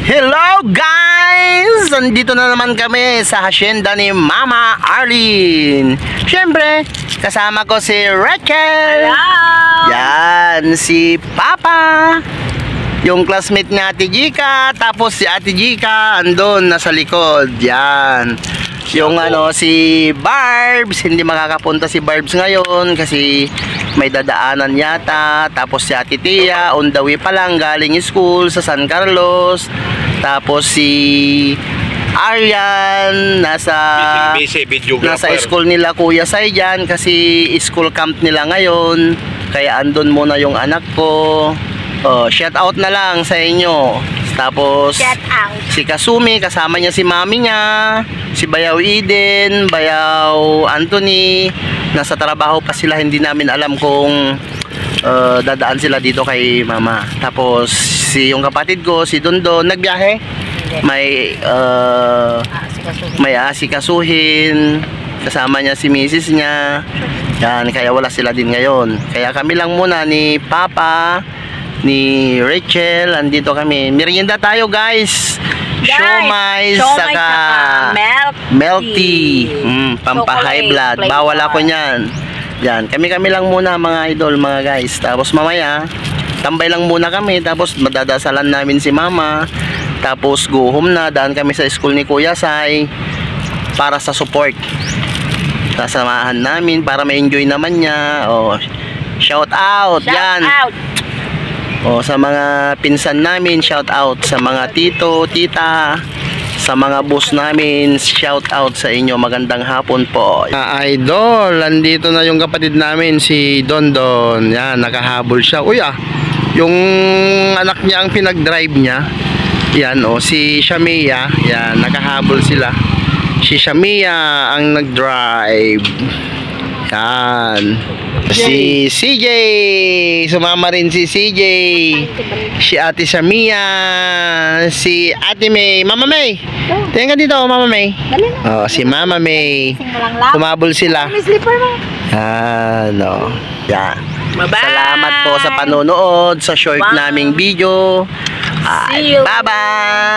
Hello guys! Nandito na naman kami sa hacienda ni Mama Arlene. Siyempre, kasama ko si Rachel. Hello! Yan, si Papa. Yung classmate ni Ate Gika. Tapos si Ate Gika andun, nasa likod. Yan. Yung si Barbs. Hindi makakapunta si Barbs ngayon kasi may dadaanan yata. Tapos si Ate Tia, on the way pa lang galing school sa San Carlos. Tapos si Aryan nasa school nila Kuya Sai dyan kasi school camp nila ngayon. Kaya andun muna yung anak ko. Shout out na lang sa inyo. Tapos Shout out. si Kasumi, kasama niya si mami niya, si Bayaw Eden, Bayaw Anthony. Nasa trabaho pa sila, hindi namin alam kung dadaan sila dito kay mama. Tapos yung kapatid ko, si Dondon, nagbiyahe. May asikasuhin. Kasama niya si misis niya. Yan, kaya wala sila din ngayon. Kaya kami lang muna ni Papa, ni Rachel, andito kami. Merienda tayo guys. Siomay saka milk tea. Pampa-high blood. Bawal ako niyan. Yan, kami lang muna mga idol, mga guys. Tapos mamaya, tambay lang muna kami. Tapos madadasalan namin si mama. Tapos go home na. Daan kami sa school ni Kuya Sai para sa support. Sasamahan namin para ma-enjoy naman niya. Shout out. Yan. Sa mga pinsan namin, shout out. Sa mga tito, tita, sa mga boss namin, shout out sa inyo. Magandang hapon po. Idol, andito na yung kapatid namin, si Dondon. Yan, nakahabol siya. Uy yung anak niya ang pinag-drive niya. Yan si Shamia. Yan, nakahabol sila. Si Shamia ang nag-drive. Yan. Si CJ, sumama rin si CJ, si Ate Samia, si Ate May, Mama May. Tingnan ka dito, Mama May. Si Mama May. Sumabol sila. Yan. Salamat po sa panonood sa short naming video. Bye-bye.